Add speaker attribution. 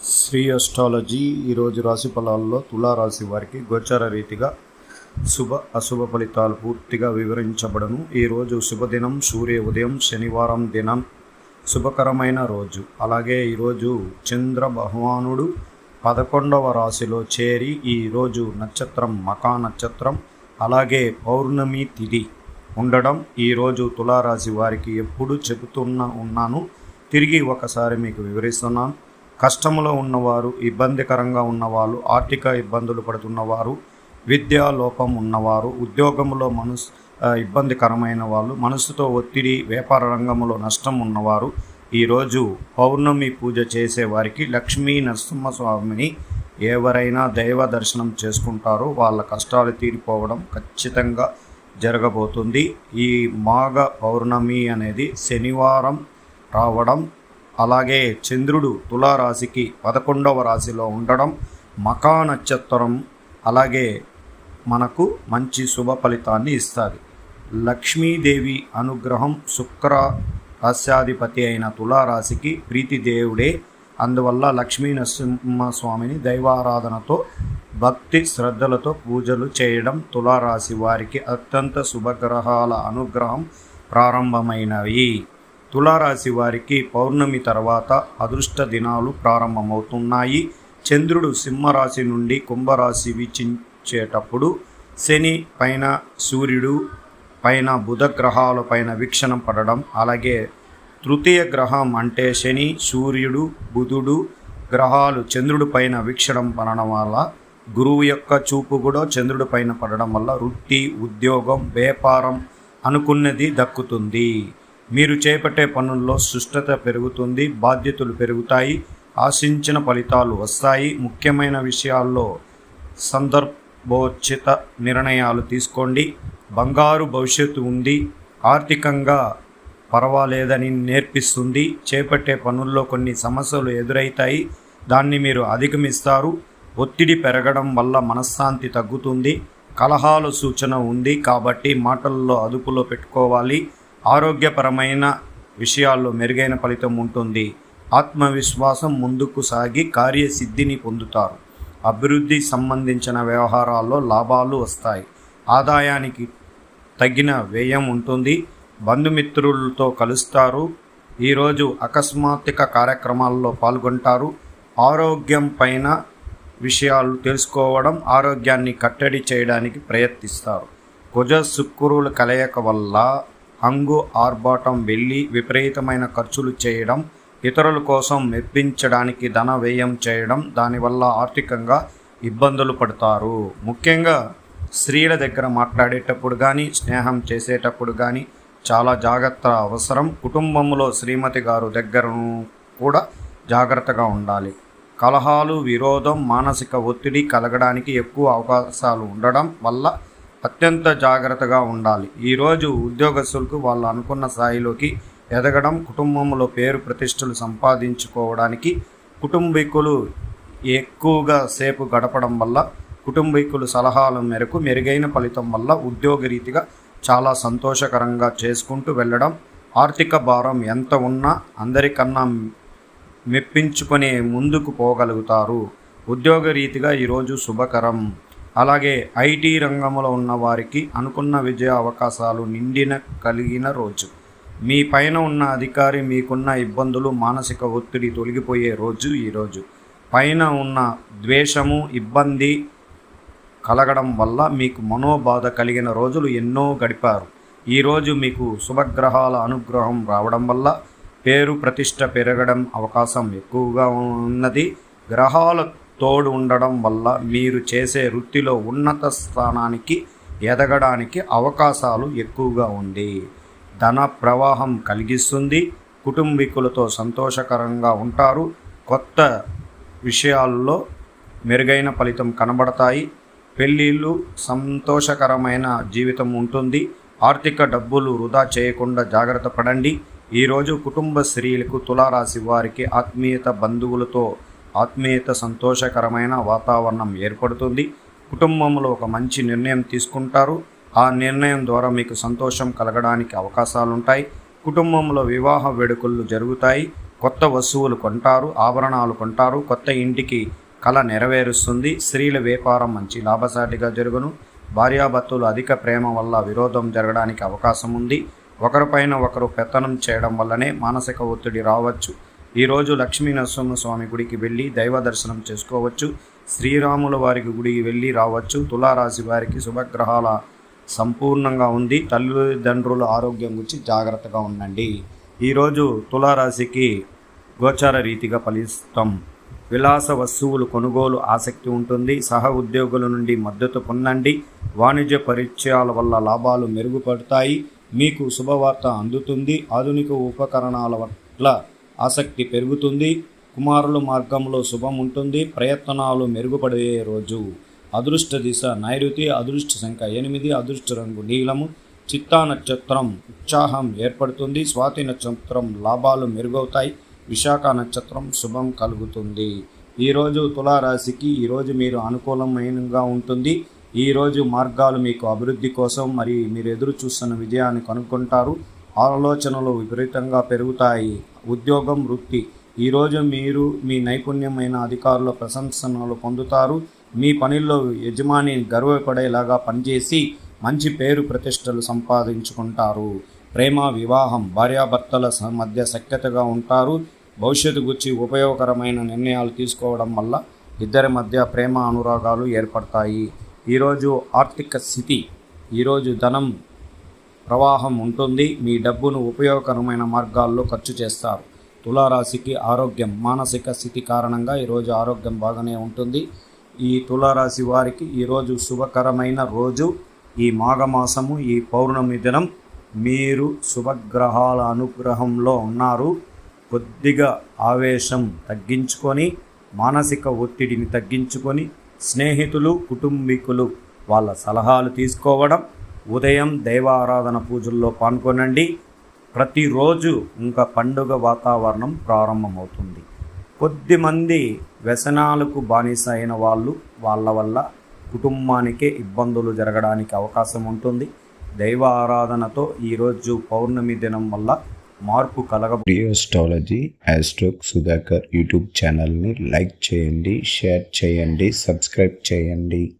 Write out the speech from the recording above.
Speaker 1: Shri astrology ఈరోజు రాశి ఫలాల్లో తులారాశి వారికి గోచార రీతిగా శుభ అశుభ ఫలితాలు పూర్తిగా వివరించబడను. ఈరోజు శుభదినం, సూర్య ఉదయం, శనివారం దినం శుభకరమైన రోజు. అలాగే ఈరోజు చంద్ర భగవానుడు 11వ రాశిలో చేరి ఈరోజు నక్షత్రం మకా నక్షత్రం, అలాగే పౌర్ణమి తిథి ఉండడం ఈరోజు తులారాశి వారికి ఎప్పుడు ఉన్నాను, తిరిగి ఒకసారి మీకు వివరిస్తున్నాను. కష్టంలో ఉన్నవారు, ఇబ్బందికరంగా ఉన్నవారు, ఆర్థిక ఇబ్బందులు పడుతున్నవారు, విద్యా లోపం ఉన్నవారు, ఉద్యోగంలో ఇబ్బందికరమైన వాళ్ళు, మనసుతో ఒత్తిడి, వ్యాపార రంగంలో నష్టం ఉన్నవారు ఈరోజు పౌర్ణమి పూజ చేసేవారికి లక్ష్మీ నరసింహస్వామిని ఎవరైనా దైవ దర్శనం చేసుకుంటారో వాళ్ళ కష్టాలు తీరిపోవడం ఖచ్చితంగా జరగబోతుంది. ఈ మాఘ పౌర్ణమి అనేది శనివారం రావడం, అలాగే చంద్రుడు తులారాశికి 11వ రాశిలో ఉండడం, మకా నక్షత్రం అలాగే మనకు మంచి శుభ ఫలితాన్ని ఇస్తుంది. లక్ష్మీదేవి అనుగ్రహం శుక్ర రాశ్యాధిపతి అయిన తులారాశికి ప్రీతిదేవుడే. అందువల్ల లక్ష్మీ నరసింహస్వామిని దైవారాధనతో భక్తి శ్రద్ధలతో పూజలు చేయడం తులారాశి వారికి అత్యంత శుభగ్రహాల అనుగ్రహం ప్రారంభమైనవి. తులారాశి వారికి పౌర్ణమి తర్వాత అదృష్ట దినాలు ప్రారంభమవుతున్నాయి. చంద్రుడు సింహరాశి నుండి కుంభరాశి వీక్షించేటప్పుడు శని పైన, సూర్యుడు పైన, బుధ గ్రహాల పైన వీక్షణం పడడం, అలాగే తృతీయ గ్రహం అంటే శని, సూర్యుడు, బుధుడు గ్రహాలు చంద్రుడి పైన వీక్షణం పడడం వల్ల, గురువు యొక్క చూపు కూడా చంద్రుడి పైన పడడం వల్ల వృత్తి, ఉద్యోగం, వ్యాపారం అనుకున్నది దక్కుతుంది. మీరు చేపట్టే పనుల్లో సుష్టత పెరుగుతుంది, బాధ్యతలు పెరుగుతాయి, ఆశించిన ఫలితాలు వస్తాయి. ముఖ్యమైన విషయాల్లో సందర్భోచిత నిర్ణయాలు తీసుకోండి. బంగారు భవిష్యత్తు ఉంది. ఆర్థికంగా పర్వాలేదని నేర్పిస్తుంది. చేపట్టే పనుల్లో కొన్ని సమస్యలు ఎదురవుతాయి, దాన్ని మీరు అధిగమిస్తారు. ఒత్తిడి పెరగడం వల్ల మనశ్శాంతి తగ్గుతుంది. కలహాల సూచన ఉంది కాబట్టి మాటల్లో అదుపులో పెట్టుకోవాలి. ఆరోగ్యపరమైన విషయాల్లో మెరుగైన ఫలితం ఉంటుంది. ఆత్మవిశ్వాసం ముందుకు సాగి కార్యసిద్ధిని పొందుతారు. అభివృద్ధి సంబంధించిన వ్యవహారాల్లో లాభాలు వస్తాయి. ఆదాయానికి తగిన వ్యయం ఉంటుంది. బంధుమిత్రులతో కలుస్తారు. ఈరోజు అకస్మాత్తుగా కార్యక్రమాల్లో పాల్గొంటారు. ఆరోగ్యం పైన విషయాలు తెలుసుకోవడం, ఆరోగ్యాన్ని కట్టడి చేయడానికి ప్రయత్నిస్తారు. కుజ శుక్రుల కలయిక వల్ల హంగు, ఆర్భాటం, వెళ్ళి విపరీతమైన ఖర్చులు చేయడం, ఇతరుల కోసం మెప్పించడానికి ధన వ్యయం చేయడం, దానివల్ల ఆర్థికంగా ఇబ్బందులు పడతారు. ముఖ్యంగా స్త్రీల దగ్గర మాట్లాడేటప్పుడు కానీ, స్నేహం చేసేటప్పుడు కానీ చాలా జాగ్రత్త అవసరం. కుటుంబంలో శ్రీమతి గారు దగ్గరను కూడా జాగ్రత్తగా ఉండాలి. కలహాలు, విరోధం, మానసిక ఒత్తిడి కలగడానికి ఎక్కువ అవకాశాలు ఉండడం వల్ల అత్యంత జాగ్రత్తగా ఉండాలి. ఈరోజు ఉద్యోగస్తులకు వాళ్ళు అనుకున్న స్థాయిలోకి ఎదగడం, కుటుంబంలో పేరు ప్రతిష్టలు సంపాదించుకోవడానికి కుటుంబీకులు ఎక్కువగా సేపు గడపడం వల్ల, కుటుంబీకులు సలహాల మేరకు మెరుగైన ఫలితం వల్ల ఉద్యోగరీతిగా చాలా సంతోషకరంగా చేసుకుంటూ వెళ్ళడం. ఆర్థిక భారం ఎంత ఉన్నా అందరికన్నా మెప్పించుకొని ముందుకు పోగలుగుతారు. ఉద్యోగరీతిగా ఈరోజు శుభకరం. అలాగే ఐటీ రంగంలో ఉన్న వారికి అనుకున్న విజయ అవకాశాలు కలిగిన రోజు. మీ పైన ఉన్న అధికారి, మీకున్న ఇబ్బందులు, మానసిక ఒత్తిడి తొలగిపోయే రోజు ఈరోజు. పైన ఉన్న ద్వేషము, ఇబ్బంది కలగడం వల్ల మీకు మనోబాధ కలిగిన రోజులు ఎన్నో గడిపారు. ఈరోజు మీకు శుభగ్రహాల అనుగ్రహం రావడం వల్ల పేరు ప్రతిష్ట పెరగడం అవకాశం ఎక్కువగా ఉన్నది. గ్రహాల తోడు ఉండడం వల్ల మీరు చేసే వృత్తిలో ఉన్నత స్థానానికి ఎదగడానికి అవకాశాలు ఎక్కువగా ఉంది. ధన ప్రవాహం కలిగిస్తుంది. కుటుంబీకులతో సంతోషకరంగా ఉంటారు. కొత్త విషయాల్లో మెరుగైన ఫలితం కనబడతాయి. పెళ్ళిళ్ళు, సంతోషకరమైన జీవితం ఉంటుంది. ఆర్థిక డబ్బులు వృధా చేయకుండా జాగ్రత్త పడండి. ఈరోజు కుటుంబ స్త్రీలకు, తులారాశి వారికి ఆత్మీయత, బంధువులతో సంతోషకరమైన వాతావరణం ఏర్పడుతుంది. కుటుంబంలో ఒక మంచి నిర్ణయం తీసుకుంటారు. ఆ నిర్ణయం ద్వారా మీకు సంతోషం కలగడానికి అవకాశాలు ఉంటాయి. కుటుంబంలో వివాహ వేడుకలు జరుగుతాయి. కొత్త వస్తువులు కొంటారు, ఆభరణాలు కొంటారు, కొత్త ఇంటికి కళ నెరవేరుస్తుంది. స్త్రీల వ్యాపారం మంచి లాభసాటిగా జరుగును. భార్యాభర్తలు అధిక ప్రేమ వల్ల విరోధం జరగడానికి అవకాశం ఉంది. ఒకరిపైన ఒకరు పెత్తనం చేయడం వల్లనే మానసిక ఒత్తిడి రావచ్చు. ఈరోజు లక్ష్మీ నరసింహస్వామి గుడికి వెళ్ళి దైవ దర్శనం చేసుకోవచ్చు. శ్రీరాముల వారికి గుడికి వెళ్ళి రావచ్చు. తులారాశి వారికి శుభగ్రహాల సంపూర్ణంగా ఉంది. తల్లిదండ్రుల ఆరోగ్యం గురించి జాగ్రత్తగా ఉండండి. ఈరోజు తులారాశికి గోచార రీతిగా ఫలితం. విలాస వస్తువులు కొనుగోలు ఆసక్తి ఉంటుంది. సహ ఉద్యోగుల నుండి మద్దతు పొందండి. వాణిజ్య పరిచయాల వల్ల లాభాలు మెరుగుపడతాయి. మీకు శుభవార్త అందుతుంది. ఆధునిక ఉపకరణాల పట్ల ఆసక్తి పెరుగుతుంది. కుమారుల మార్గంలో శుభం ఉంటుంది. ప్రయత్నాలు మెరుగుపడే రోజు. అదృష్ట దిశ నైరుతి. అదృష్ట సంఖ్య 8. అదృష్ట రంగు నీలము. చిత్తా నక్షత్రం ఉత్సాహం ఏర్పడుతుంది. స్వాతి నక్షత్రం లాభాలు మెరుగవుతాయి. విశాఖ నక్షత్రం శుభం కలుగుతుంది. ఈరోజు తులారాశికి ఈరోజు మీరు అనుకూలమైనగా ఉంటుంది. ఈరోజు మార్గాలు మీకు అభివృద్ధి కోసం మరి మీరు ఎదురు చూస్తున్న విజయాన్ని కనుక్కుంటారు. ఆలోచనలు విపరీతంగా పెరుగుతాయి. ఉద్యోగం, వృత్తి. ఈరోజు మీరు మీ నైపుణ్యమైన అధికారుల ప్రశంసనలు పొందుతారు. మీ పనిలో యజమాని గర్వపడేలాగా పనిచేసి మంచి పేరు ప్రతిష్టలు సంపాదించుకుంటారు. ప్రేమ, వివాహం. భార్యాభర్తల మధ్య సఖ్యతగా ఉంటారు. భవిష్యత్తు గురించి ఉపయోగకరమైన నిర్ణయాలు తీసుకోవడం వల్ల ఇద్దరి మధ్య ప్రేమ, అనురాగాలు ఏర్పడతాయి. ఈరోజు ఆర్థిక స్థితి. ఈరోజు ధనం ప్రవాహం ఉంటుంది. మీ డబ్బును ఉపయోగకరమైన మార్గాల్లో ఖర్చు చేస్తారు. తులారాశికి ఆరోగ్యం. మానసిక స్థితి కారణంగా ఈరోజు ఆరోగ్యం బాగానే ఉంటుంది. ఈ తులారాశి వారికి ఈరోజు శుభకరమైన రోజు. ఈ మాఘమాసము, ఈ పౌర్ణమి దినం మీరు శుభగ్రహాల అనుగ్రహంలో ఉన్నారు. కొద్దిగా ఆవేశం తగ్గించుకొని, మానసిక ఒత్తిడిని తగ్గించుకొని, స్నేహితులు, కుటుంబీకులు వాళ్ళ సలహాలు తీసుకోవడం, ఉదయం దైవారాధన పూజల్లో పాల్గొనండి. ప్రతిరోజు ఇంకా పండుగ వాతావరణం ప్రారంభమవుతుంది. కొద్దిమంది వ్యసనాలకు బానిస అయిన వాళ్ళ వల్ల కుటుంబానికే ఇబ్బందులు జరగడానికి అవకాశం ఉంటుంది. దైవ ఆరాధనతో ఈరోజు పౌర్ణమి దినం వల్ల మార్పు
Speaker 2: అస్ట్రాలజీ ఆస్ట్రోక్ సుధాకర్ యూట్యూబ్ ఛానల్ని లైక్ చేయండి, షేర్ చేయండి, సబ్స్క్రైబ్ చేయండి.